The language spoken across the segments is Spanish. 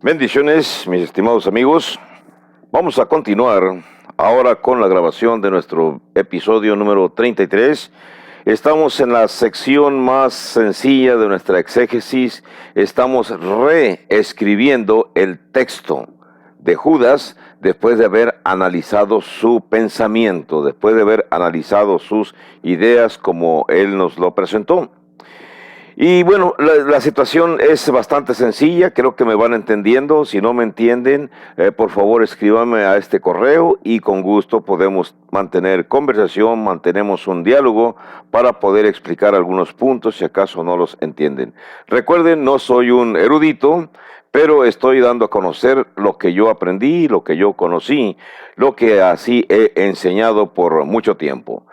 Bendiciones, mis estimados amigos. Vamos a continuar ahora con la grabación de nuestro episodio número 33. Estamos en la sección más sencilla de nuestra exégesis. Estamos reescribiendo el texto de Judas después de haber analizado su pensamiento, después de haber analizado sus ideas como él nos lo presentó. Y bueno, la situación es bastante sencilla, creo que me van entendiendo. Si no me entienden, por favor escríbanme a este correo y con gusto podemos mantener conversación, mantenemos un diálogo para poder explicar algunos puntos si acaso no los entienden. Recuerden, no soy un erudito, pero estoy dando a conocer lo que yo aprendí, lo que yo conocí, lo que así he enseñado por mucho tiempo.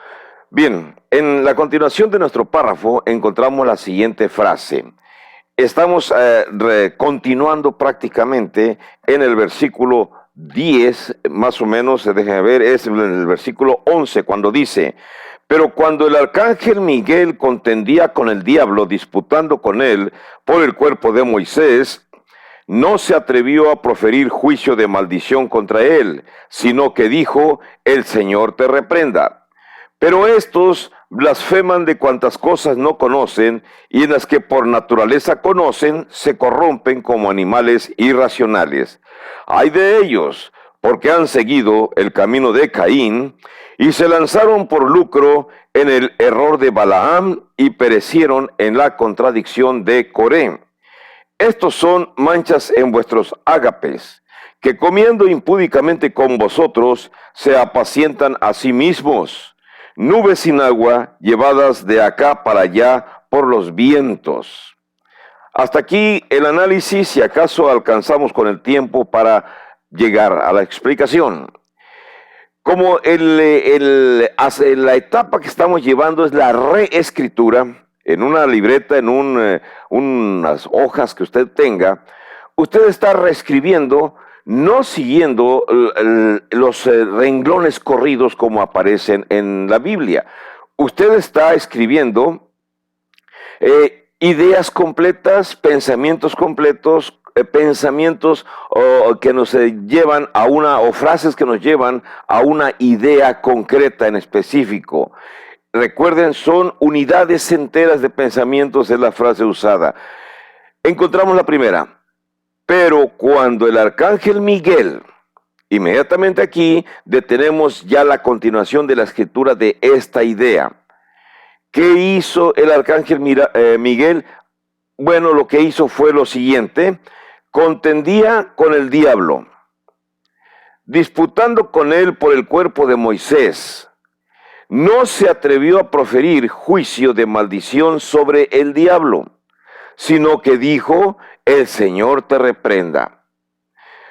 Bien, en la continuación de nuestro párrafo encontramos la siguiente frase. Estamos continuando prácticamente en el versículo 10, más o menos, déjenme ver, es en el versículo 11, cuando dice: pero cuando el arcángel Miguel contendía con el diablo, disputando con él por el cuerpo de Moisés, no se atrevió a proferir juicio de maldición contra él, sino que dijo: el Señor te reprenda. Pero estos blasfeman de cuantas cosas no conocen, y en las que por naturaleza conocen, se corrompen como animales irracionales. Ay de ellos, porque han seguido el camino de Caín, y se lanzaron por lucro en el error de Balaam, y perecieron en la contradicción de Coré. Estos son manchas en vuestros ágapes, que comiendo impúdicamente con vosotros, se apacientan a sí mismos. Nubes sin agua, llevadas de acá para allá por los vientos. Hasta aquí el análisis, si acaso alcanzamos con el tiempo para llegar a la explicación. Como la etapa que estamos llevando es la reescritura, en una libreta, en unas hojas que usted tenga, usted está reescribiendo, no siguiendo los renglones corridos como aparecen en la Biblia. Usted está escribiendo ideas completas, pensamientos completos, pensamientos que nos llevan a o frases que nos llevan a una idea concreta en específico. Recuerden, son unidades enteras de pensamientos, es la frase usada. Encontramos la primera. Pero cuando el arcángel Miguel, inmediatamente aquí detenemos ya la continuación de la escritura de esta idea. ¿Qué hizo el arcángel Miguel? Bueno, lo que hizo fue lo siguiente: contendía con el diablo, disputando con él por el cuerpo de Moisés. No se atrevió a proferir juicio de maldición sobre el diablo, sino que dijo: el Señor te reprenda.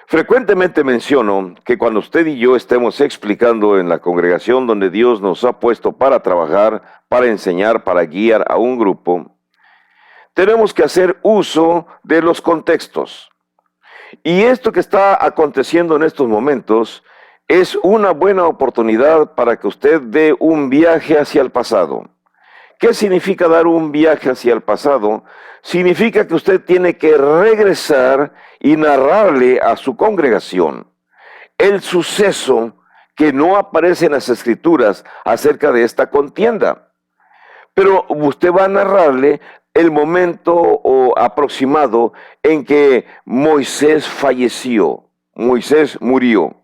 Frecuentemente menciono que cuando usted y yo estemos explicando en la congregación donde Dios nos ha puesto para trabajar, para enseñar, para guiar a un grupo, tenemos que hacer uso de los contextos. Y esto que está aconteciendo en estos momentos es una buena oportunidad para que usted dé un viaje hacia el pasado. ¿Qué significa dar un viaje hacia el pasado? Significa que usted tiene que regresar y narrarle a su congregación el suceso que no aparece en las Escrituras acerca de esta contienda. Pero usted va a narrarle el momento aproximado en que Moisés falleció, Moisés murió.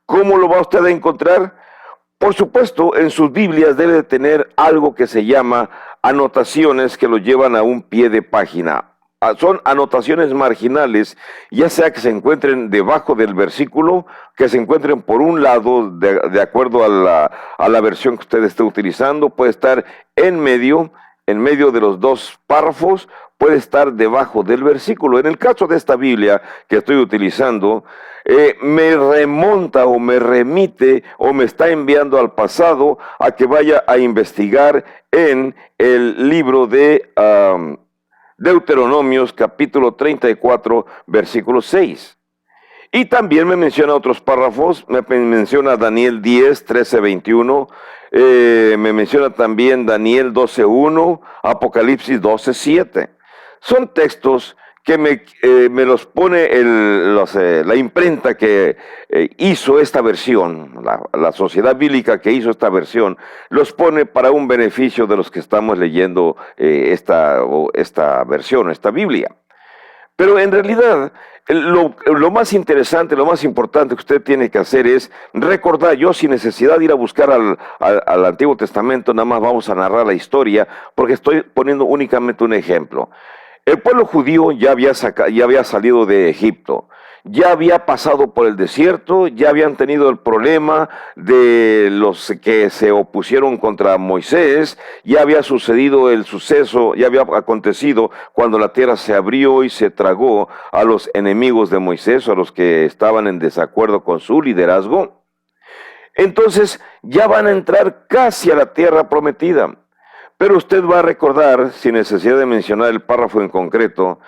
¿Cómo lo va usted a encontrar? Por supuesto, en sus Biblias debe de tener algo que se llama anotaciones que lo llevan a un pie de página. Son anotaciones marginales, ya sea que se encuentren debajo del versículo, que se encuentren por un lado, de acuerdo a la versión que usted esté utilizando, puede estar en medio de los dos párrafos, puede estar debajo del versículo. En el caso de esta Biblia que estoy utilizando, me remonta o me remite o me está enviando al pasado a que vaya a investigar en el libro de Deuteronomios capítulo 34 versículo 6. Y también me menciona otros párrafos, me menciona Daniel 10, 13, 21, me menciona también Daniel 12, 1, Apocalipsis 12, 7. Son textos que me los pone la imprenta que hizo esta versión, la sociedad bíblica que hizo esta versión, los pone para un beneficio de los que estamos leyendo esta versión, esta Biblia. Pero en realidad, lo más interesante, lo más importante que usted tiene que hacer es recordar, yo sin necesidad de ir a buscar al Antiguo Testamento, nada más vamos a narrar la historia, porque estoy poniendo únicamente un ejemplo. El pueblo judío ya había salido de Egipto, ya había pasado por el desierto, ya habían tenido el problema de los que se opusieron contra Moisés, ya había sucedido el suceso, ya había acontecido cuando la tierra se abrió y se tragó a los enemigos de Moisés, a los que estaban en desacuerdo con su liderazgo. Entonces ya van a entrar casi a la tierra prometida. Pero usted va a recordar, sin necesidad de mencionar el párrafo en concreto,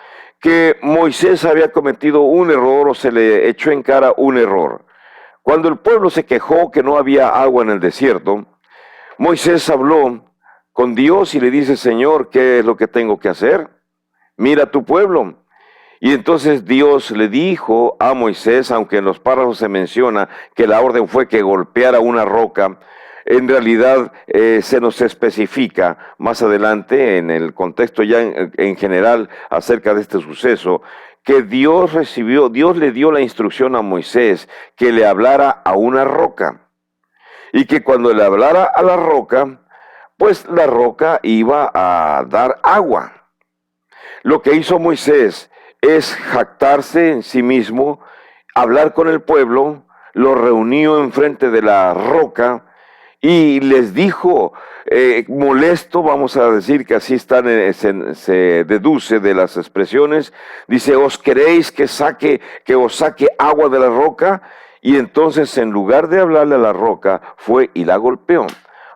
que Moisés había cometido un error o se le echó en cara un error. Cuando el pueblo se quejó que no había agua en el desierto, Moisés habló con Dios y le dice: Señor, ¿qué es lo que tengo que hacer? Mira a tu pueblo. Y entonces Dios le dijo a Moisés, aunque en los párrafos se menciona que la orden fue que golpeara una roca, en realidad se nos especifica más adelante en el contexto ya en general acerca de este suceso, que Dios le dio la instrucción a Moisés que le hablara a una roca, y que cuando le hablara a la roca, pues la roca iba a dar agua. Lo que hizo Moisés es jactarse en sí mismo, hablar con el pueblo, lo reunió enfrente de la roca y les dijo, molesto, vamos a decir que así se deduce de las expresiones, dice: ¿os queréis que os saque agua de la roca? Y entonces, en lugar de hablarle a la roca, fue y la golpeó.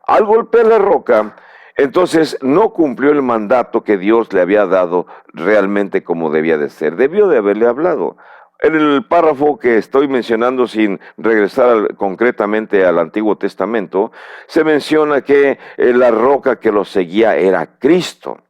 Al golpear la roca, entonces no cumplió el mandato que Dios le había dado realmente como debía de ser. Debió de haberle hablado. En el párrafo que estoy mencionando, sin regresar concretamente al Antiguo Testamento, se menciona que la roca que lo seguía era Cristo.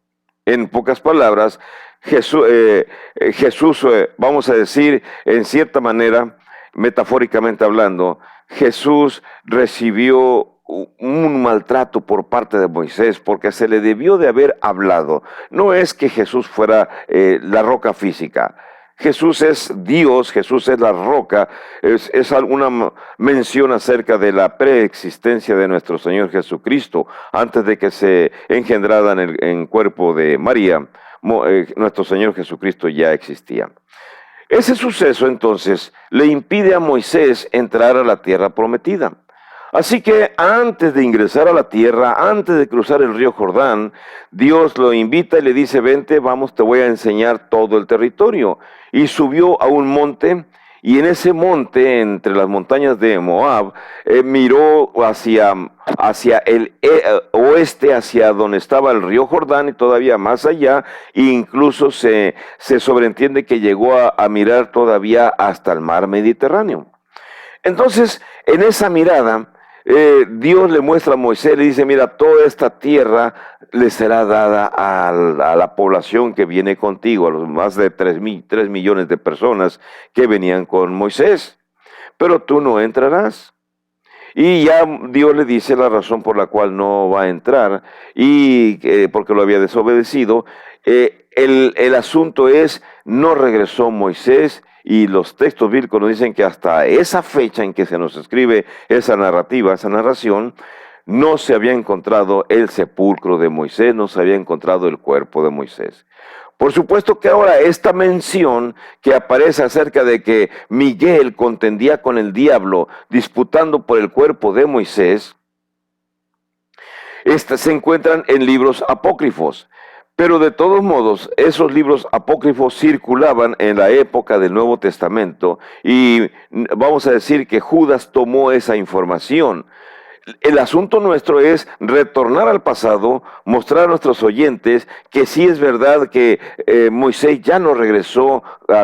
En pocas palabras, Jesús, vamos a decir, en cierta manera, metafóricamente hablando, Jesús recibió un maltrato por parte de Moisés porque se le debió de haber hablado. No es que Jesús fuera la roca física. Jesús es Dios, Jesús es la roca, es alguna mención acerca de la preexistencia de nuestro Señor Jesucristo. Antes de que se engendrara en cuerpo de María, nuestro Señor Jesucristo ya existía. Ese suceso entonces le impide a Moisés entrar a la tierra prometida. Así que antes de ingresar a la tierra, antes de cruzar el río Jordán, Dios lo invita y le dice: vente, vamos, te voy a enseñar todo el territorio. Y subió a un monte, y en ese monte, entre las montañas de Moab, miró hacia el oeste, hacia donde estaba el río Jordán, y todavía más allá, e incluso se sobreentiende que llegó a mirar todavía hasta el mar Mediterráneo. Entonces, en esa mirada, Dios le muestra a Moisés, le dice: mira, toda esta tierra le será dada a la población que viene contigo, a los más de 3 millones de personas que venían con Moisés, pero tú no entrarás. Y ya Dios le dice la razón por la cual no va a entrar, y porque lo había desobedecido. El asunto es: no regresó Moisés, y los textos bíblicos nos dicen que hasta esa fecha en que se nos escribe esa narrativa, esa narración, no se había encontrado el sepulcro de Moisés, no se había encontrado el cuerpo de Moisés. Por supuesto que ahora esta mención que aparece acerca de que Miguel contendía con el diablo disputando por el cuerpo de Moisés, estas se encuentran en libros apócrifos. Pero de todos modos, esos libros apócrifos circulaban en la época del Nuevo Testamento, y vamos a decir que Judas tomó esa información. El asunto nuestro es retornar al pasado, mostrar a nuestros oyentes que sí es verdad que Moisés ya no regresó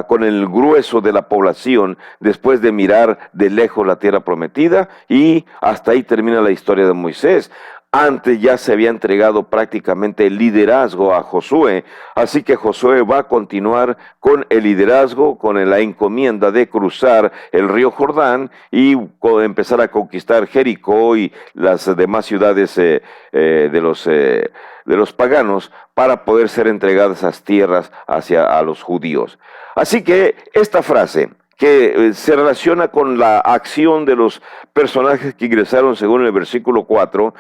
con el grueso de la población después de mirar de lejos la tierra prometida, y hasta ahí termina la historia de Moisés. Antes ya se había entregado prácticamente el liderazgo a Josué, así que Josué va a continuar con el liderazgo, con la encomienda de cruzar el río Jordán y empezar a conquistar Jericó y las demás ciudades de los paganos para poder ser entregadas esas tierras a los judíos. Así que esta frase que se relaciona con la acción de los personajes que ingresaron según el versículo 4,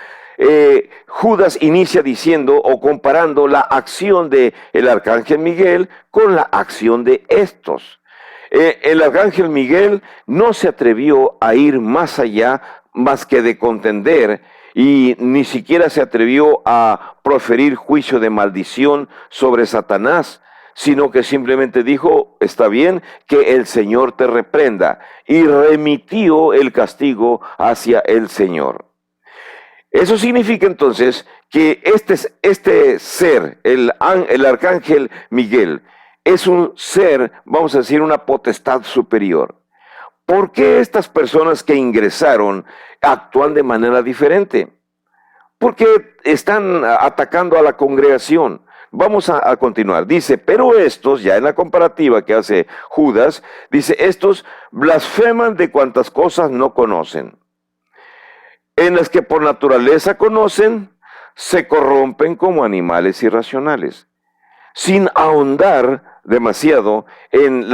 Judas inicia diciendo o comparando la acción de el arcángel Miguel con la acción de estos. El arcángel Miguel no se atrevió a ir más allá más que de contender y ni siquiera se atrevió a proferir juicio de maldición sobre Satanás, sino que simplemente dijo, está bien, que el Señor te reprenda, y remitió el castigo hacia el Señor. Eso significa entonces que este ser, el arcángel Miguel, es un ser, vamos a decir, una potestad superior. ¿Por qué estas personas que ingresaron actúan de manera diferente? Porque están atacando a la congregación. Vamos a continuar. Dice, pero estos, ya en la comparativa que hace Judas, dice, estos blasfeman de cuantas cosas no conocen. En las que por naturaleza conocen, se corrompen como animales irracionales. Sin ahondar demasiado en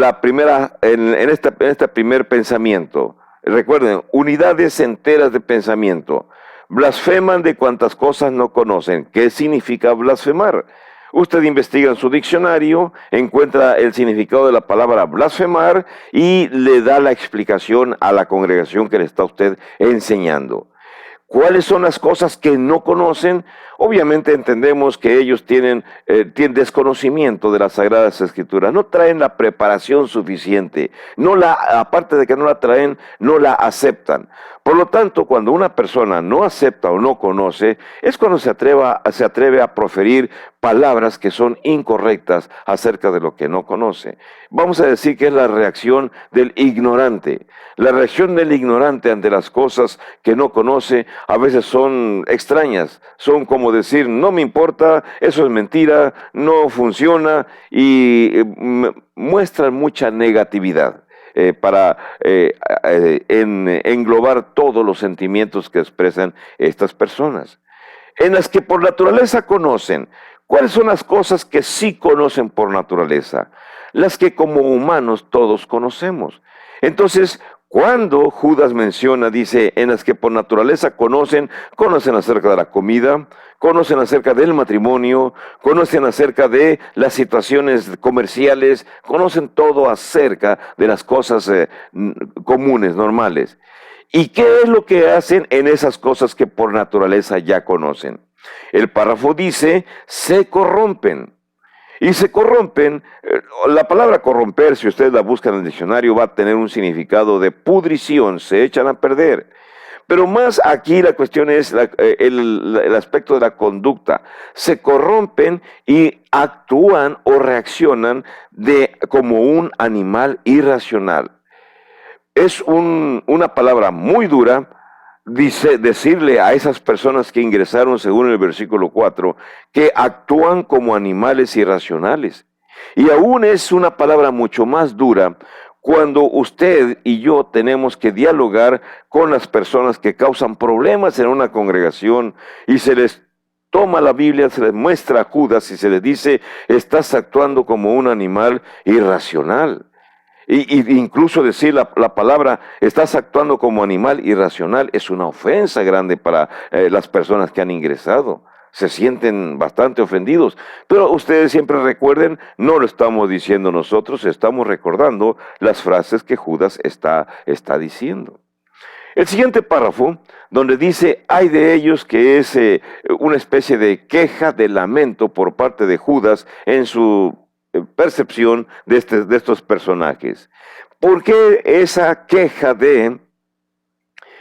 este primer pensamiento. Recuerden, unidades enteras de pensamiento. Blasfeman de cuantas cosas no conocen. ¿Qué significa blasfemar? Usted investiga en su diccionario, encuentra el significado de la palabra blasfemar y le da la explicación a la congregación que le está usted enseñando. ¿Cuáles son las cosas que no conocen? Obviamente entendemos que ellos tienen desconocimiento de las Sagradas Escrituras, no traen la preparación suficiente, aparte de que no la traen, no la aceptan. Por lo tanto, cuando una persona no acepta o no conoce, es cuando se atreve a proferir palabras que son incorrectas acerca de lo que no conoce. Vamos a decir que es la reacción del ignorante. La reacción del ignorante ante las cosas que no conoce a veces son extrañas, son como decir, no me importa, eso es mentira, no funciona y muestran mucha negatividad. Para englobar todos los sentimientos que expresan estas personas, en las que por naturaleza conocen. ¿Cuáles son las cosas que sí conocen por naturaleza? Las que como humanos todos conocemos. Entonces, cuando Judas menciona, dice, en las que por naturaleza conocen acerca de la comida, conocen acerca del matrimonio, conocen acerca de las situaciones comerciales, conocen todo acerca de las cosas comunes, normales. ¿Y qué es lo que hacen en esas cosas que por naturaleza ya conocen? El párrafo dice, se corrompen. Y se corrompen, la palabra corromper, si ustedes la buscan en el diccionario, va a tener un significado de pudrición, se echan a perder. Pero más aquí la cuestión es el aspecto de la conducta. Se corrompen y actúan o reaccionan como un animal irracional. Es una palabra muy dura, decirle a esas personas que ingresaron, según el versículo 4, que actúan como animales irracionales. Y aún es una palabra mucho más dura cuando usted y yo tenemos que dialogar con las personas que causan problemas en una congregación y se les toma la Biblia, se les muestra a Judas y se les dice, estás actuando como un animal irracional. Y incluso decir la palabra, estás actuando como animal irracional, es una ofensa grande para las personas que han ingresado. Se sienten bastante ofendidos. Pero ustedes siempre recuerden, no lo estamos diciendo nosotros, estamos recordando las frases que Judas está diciendo. El siguiente párrafo, donde dice, hay de ellos, que es una especie de queja, de lamento por parte de Judas en su percepción de estos personajes. ¿Por qué esa queja de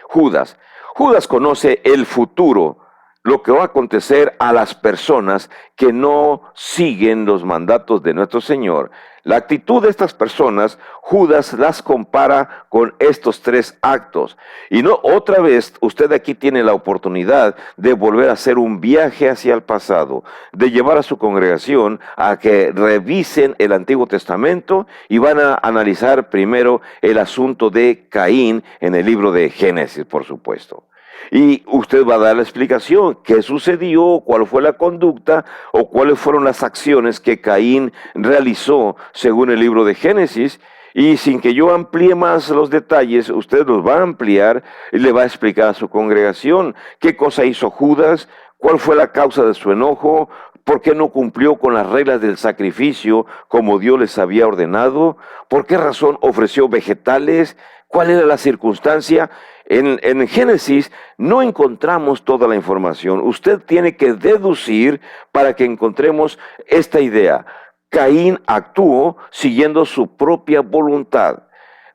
Judas? Judas conoce el futuro lo que va a acontecer a las personas que no siguen los mandatos de nuestro Señor. La actitud de estas personas, Judas las compara con estos tres actos. Y no, otra vez, usted aquí tiene la oportunidad de volver a hacer un viaje hacia el pasado, de llevar a su congregación a que revisen el Antiguo Testamento y van a analizar primero el asunto de Caín en el libro de Génesis, por supuesto. Y usted va a dar la explicación, qué sucedió, cuál fue la conducta o cuáles fueron las acciones que Caín realizó según el libro de Génesis. Y sin que yo amplíe más los detalles, usted los va a ampliar y le va a explicar a su congregación qué cosa hizo Judas, cuál fue la causa de su enojo, por qué no cumplió con las reglas del sacrificio como Dios les había ordenado, por qué razón ofreció vegetales, cuál era la circunstancia. En Génesis no encontramos toda la información. Usted tiene que deducir para que encontremos esta idea. Caín actuó siguiendo su propia voluntad.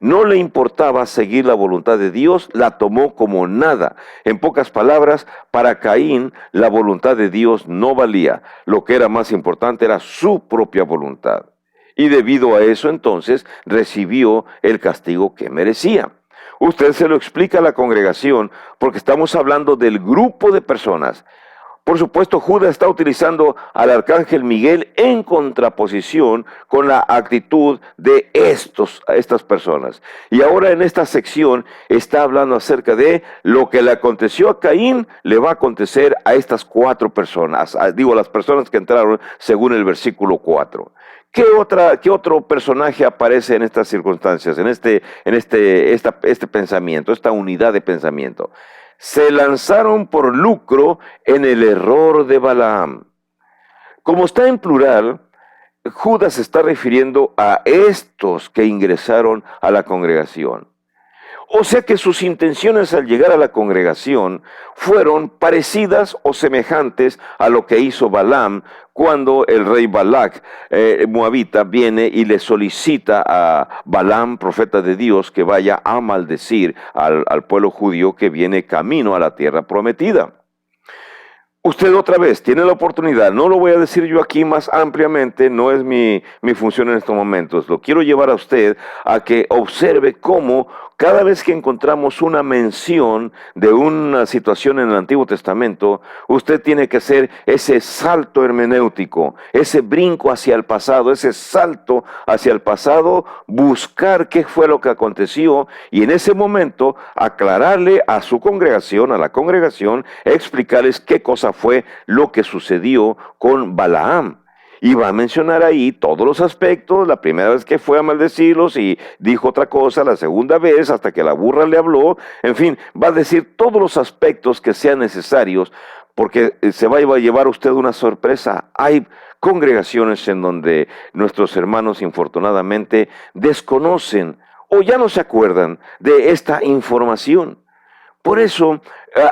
No le importaba seguir la voluntad de Dios, la tomó como nada. En pocas palabras, para Caín la voluntad de Dios no valía. Lo que era más importante era su propia voluntad. Y debido a eso entonces recibió el castigo que merecía. Usted se lo explica a la congregación porque estamos hablando del grupo de personas. Por supuesto, Judas está utilizando al arcángel Miguel en contraposición con la actitud de estas personas. Y ahora en esta sección está hablando acerca de lo que le aconteció a Caín, le va a acontecer a estas cuatro personas. Las personas que entraron según el versículo 4. ¿Qué otro personaje aparece en estas circunstancias, en este pensamiento, esta unidad de pensamiento? Se lanzaron por lucro en el error de Balaam. Como está en plural, Judas se está refiriendo a estos que ingresaron a la congregación. O sea que sus intenciones al llegar a la congregación fueron parecidas o semejantes a lo que hizo Balaam cuando el rey Balac, moabita, viene y le solicita a Balaam, profeta de Dios, que vaya a maldecir al pueblo judío que viene camino a la tierra prometida. Usted otra vez tiene la oportunidad, no lo voy a decir yo aquí más ampliamente, no es mi función en estos momentos, lo quiero llevar a usted a que observe cómo cada vez que encontramos una mención de una situación en el Antiguo Testamento, usted tiene que hacer ese salto hermenéutico, ese brinco hacia el pasado, ese salto hacia el pasado, buscar qué fue lo que aconteció y en ese momento aclararle a su congregación, a la congregación, explicarles qué cosa fue lo que sucedió con Balaam. Y va a mencionar ahí todos los aspectos, la primera vez que fue a maldecirlos y dijo otra cosa, la segunda vez hasta que la burra le habló, en fin, va a decir todos los aspectos que sean necesarios porque se va a llevar usted una sorpresa. Hay congregaciones en donde nuestros hermanos infortunadamente desconocen o ya no se acuerdan de esta información. Por eso,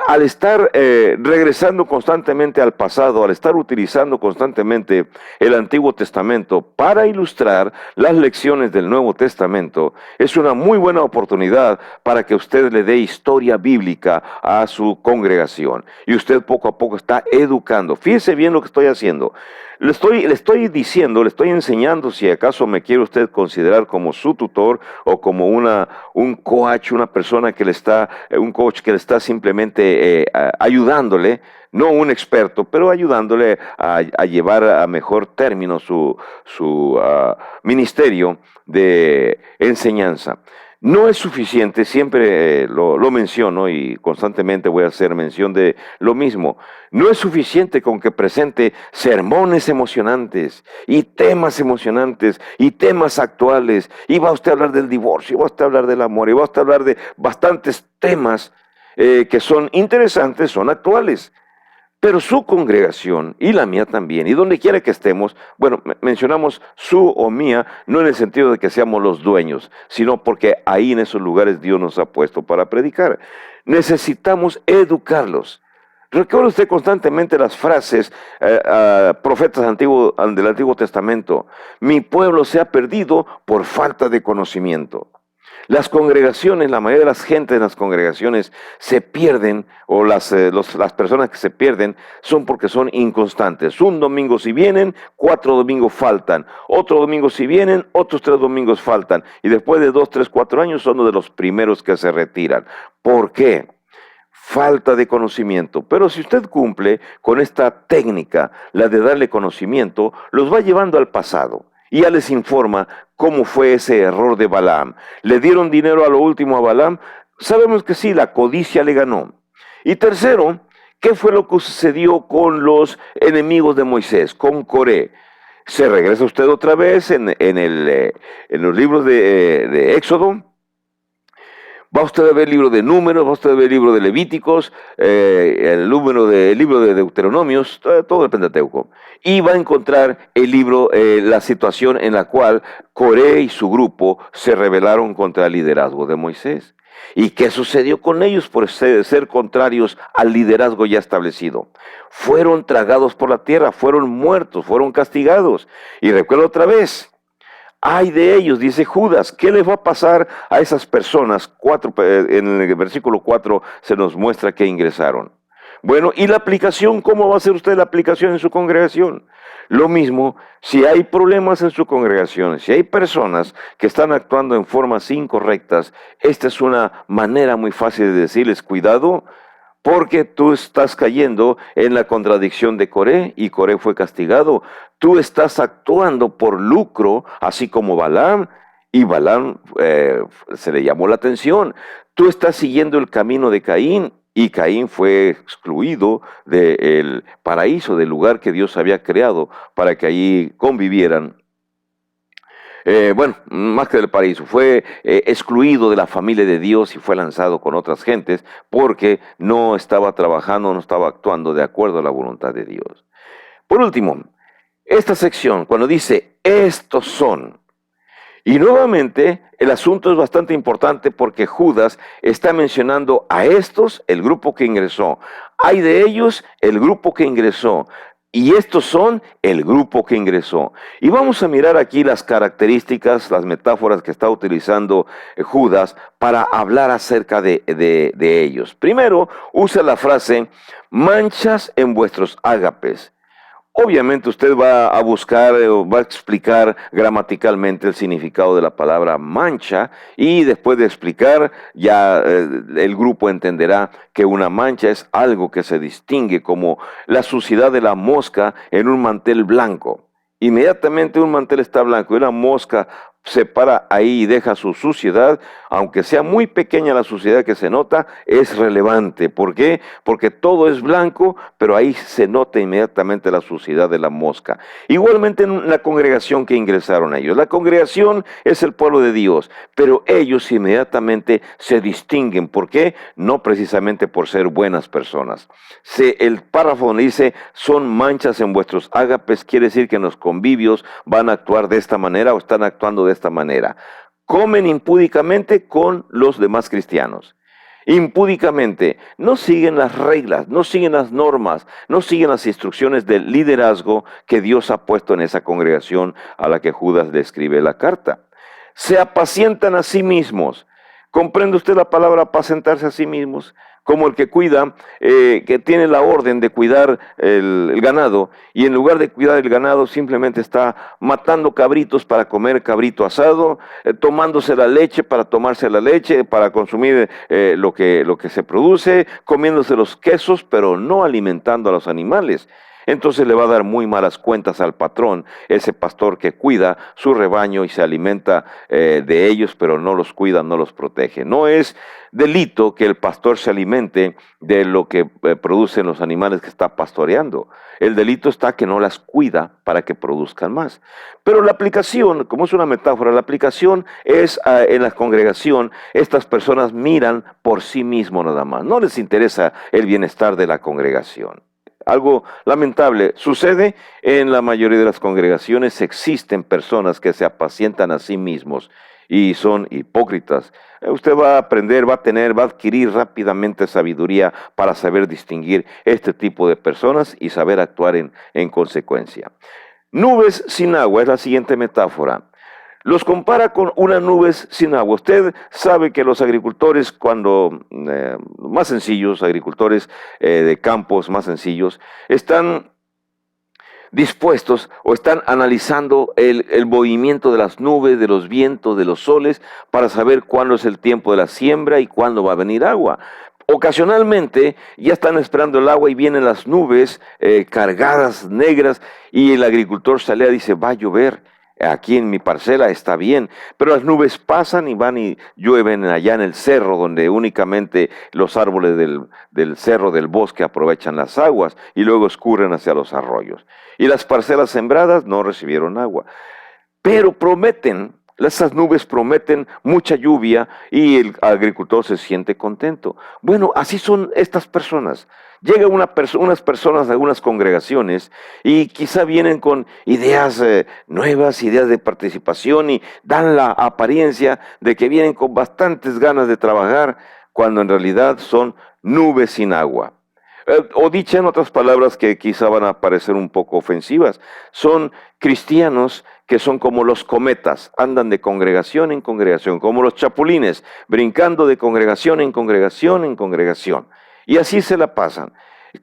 al estar regresando constantemente al pasado, al estar utilizando constantemente el Antiguo Testamento para ilustrar las lecciones del Nuevo Testamento, es una muy buena oportunidad para que usted le dé historia bíblica a su congregación. Y usted poco a poco está educando. Fíjese bien lo que estoy haciendo. Le estoy diciendo, le estoy enseñando, si acaso me quiere usted considerar como su tutor o como un coach, una persona que un coach que le está simplemente ayudándole, no un experto, pero ayudándole a llevar a mejor término su ministerio de enseñanza. No es suficiente, siempre lo menciono y constantemente voy a hacer mención de lo mismo. No es suficiente con que presente sermones emocionantes y temas emocionantes y temas actuales. Y va usted a hablar del divorcio, y va usted a hablar del amor, y va usted a hablar de bastantes temas que son interesantes, son actuales. Pero su congregación, y la mía también, y donde quiera que estemos, bueno, mencionamos su o mía, no en el sentido de que seamos los dueños, sino porque ahí en esos lugares Dios nos ha puesto para predicar. Necesitamos educarlos. Recuerda usted constantemente las frases profetas del Antiguo Testamento. Mi pueblo se ha perdido por falta de conocimiento. Las congregaciones, la mayoría de las gentes en las congregaciones se pierden, o las personas que se pierden son porque son inconstantes. Un domingo si vienen, 4 domingos faltan. Otro domingo si vienen, otros 3 domingos faltan. Y después de 2, 3, 4 años son uno de los primeros que se retiran. ¿Por qué? Falta de conocimiento. Pero si usted cumple con esta técnica, la de darle conocimiento, los va llevando al pasado. Y ya les informa cómo fue ese error de Balaam. ¿Le dieron dinero a lo último a Balaam? Sabemos que sí, la codicia le ganó. Y tercero, ¿qué fue lo que sucedió con los enemigos de Moisés, con Coré? Se regresa usted otra vez en los libros de Éxodo. Va usted a ver el libro de Números, va usted a ver el libro de Levíticos, el libro de Deuteronomios, todo el Pentateuco. Y va a encontrar el libro, la situación en la cual Coré y su grupo se rebelaron contra el liderazgo de Moisés. ¿Y qué sucedió con ellos por ser contrarios al liderazgo ya establecido? Fueron tragados por la tierra, fueron muertos, fueron castigados. Y recuerdo otra vez, ay de ellos, dice Judas, ¿qué les va a pasar a esas personas? En el versículo 4 se nos muestra que ingresaron. Bueno, ¿y la aplicación? ¿Cómo va a hacer usted la aplicación en su congregación? Lo mismo, si hay problemas en su congregación, si hay personas que están actuando en formas incorrectas, esta es una manera muy fácil de decirles, cuidado, porque tú estás cayendo en la contradicción de Coré y Coré fue castigado. Tú estás actuando por lucro, así como Balaam, y Balaam se le llamó la atención. Tú estás siguiendo el camino de Caín y Caín fue excluido del paraíso, del lugar que Dios había creado para que allí convivieran. Bueno, más que del paraíso, fue excluido de la familia de Dios y fue lanzado con otras gentes porque no estaba trabajando, no estaba actuando de acuerdo a la voluntad de Dios. Por último, esta sección, cuando dice, estos son, y nuevamente el asunto es bastante importante porque Judas está mencionando a estos, el grupo que ingresó. Hay de ellos el grupo que ingresó. Y estos son el grupo que ingresó. Y vamos a mirar aquí las características, las metáforas que está utilizando Judas para hablar acerca de ellos. Primero, usa la frase, manchas en vuestros ágapes. Obviamente usted va a buscar o va a explicar gramaticalmente el significado de la palabra mancha y después de explicar ya el grupo entenderá que una mancha es algo que se distingue como la suciedad de la mosca en un mantel blanco. Inmediatamente un mantel está blanco y una mosca se para ahí y deja su suciedad, aunque sea muy pequeña la suciedad que se nota, es relevante. ¿Por qué? Porque todo es blanco, pero ahí se nota inmediatamente la suciedad de la mosca. Igualmente en la congregación que ingresaron ellos. La congregación es el pueblo de Dios, pero ellos inmediatamente se distinguen. ¿Por qué? No precisamente por ser buenas personas. El párrafo donde dice, son manchas en vuestros ágapes, quiere decir que en los convivios van a actuar de esta manera o están actuando de esta manera. Comen impúdicamente con los demás cristianos. Impúdicamente, no siguen las reglas, no siguen las normas, no siguen las instrucciones del liderazgo que Dios ha puesto en esa congregación a la que Judas le escribe la carta. Se apacientan a sí mismos. ¿Comprende usted la palabra apacentarse a sí mismos? Como el que cuida, que tiene la orden de cuidar el ganado, y en lugar de cuidar el ganado simplemente está matando cabritos para comer cabrito asado, tomándose la leche para tomarse la leche, para consumir lo que se produce, comiéndose los quesos, pero no alimentando a los animales. Entonces le va a dar muy malas cuentas al patrón, ese pastor que cuida su rebaño y se alimenta de ellos, pero no los cuida, no los protege. No es delito que el pastor se alimente de lo que producen los animales que está pastoreando. El delito está que no las cuida para que produzcan más. Pero la aplicación, como es una metáfora, la aplicación es en la congregación, estas personas miran por sí mismos nada más. No les interesa el bienestar de la congregación. Algo lamentable sucede en la mayoría de las congregaciones. Existen personas que se apacientan a sí mismos y son hipócritas. Usted va a aprender, va a adquirir rápidamente sabiduría para saber distinguir este tipo de personas y saber actuar en consecuencia. Nubes sin agua es la siguiente metáfora. Los compara con unas nubes sin agua. Usted sabe que los agricultores, cuando más sencillos, agricultores de campos más sencillos, están dispuestos o están analizando el movimiento de las nubes, de los vientos, de los soles, para saber cuándo es el tiempo de la siembra y cuándo va a venir agua. Ocasionalmente ya están esperando el agua y vienen las nubes cargadas, negras, y el agricultor sale y dice, va a llover. Aquí en mi parcela está bien, pero las nubes pasan y van y llueven allá en el cerro, donde únicamente los árboles del cerro, del bosque, aprovechan las aguas y luego escurren hacia los arroyos. Y las parcelas sembradas no recibieron agua. Pero prometen, esas nubes prometen mucha lluvia y el agricultor se siente contento. Bueno, así son estas personas. Llegan unas personas de algunas congregaciones y quizá vienen con ideas nuevas, ideas de participación, y dan la apariencia de que vienen con bastantes ganas de trabajar, cuando en realidad son nubes sin agua. O dicha en otras palabras que quizá van a parecer un poco ofensivas, son cristianos que son como los cometas, andan de congregación en congregación, como los chapulines, brincando de congregación en congregación en congregación. Y así se la pasan.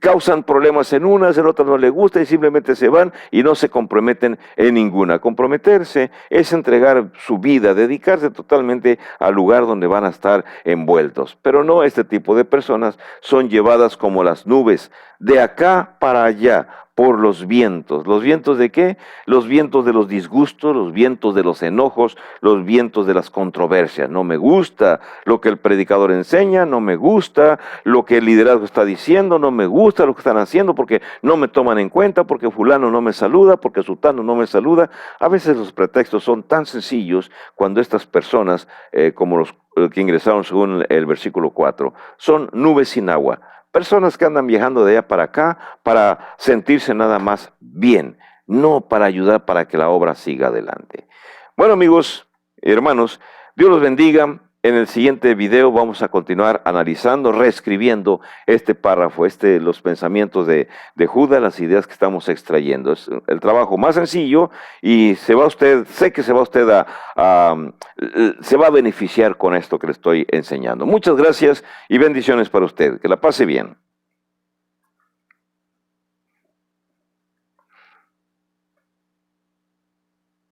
Causan problemas en unas, en otras no les gusta y simplemente se van y no se comprometen en ninguna. Comprometerse es entregar su vida, dedicarse totalmente al lugar donde van a estar envueltos. Pero no, este tipo de personas son llevadas como las nubes, de acá para allá, por los vientos. ¿Los vientos de qué? Los vientos de los disgustos, los vientos de los enojos, los vientos de las controversias. No me gusta lo que el predicador enseña, no me gusta lo que el liderazgo está diciendo, no me gusta lo que están haciendo, porque no me toman en cuenta, porque fulano no me saluda, porque sultano no me saluda. A veces los pretextos son tan sencillos cuando estas personas, como los que ingresaron según el versículo 4, son nubes sin agua. Personas que andan viajando de allá para acá para sentirse nada más bien, no para ayudar para que la obra siga adelante. Bueno, amigos y hermanos, Dios los bendiga. En el siguiente video vamos a continuar analizando, reescribiendo este párrafo, los pensamientos de Judas, las ideas que estamos extrayendo. Es el trabajo más sencillo y sé que se va usted se va a beneficiar con esto que le estoy enseñando. Muchas gracias y bendiciones para usted. Que la pase bien.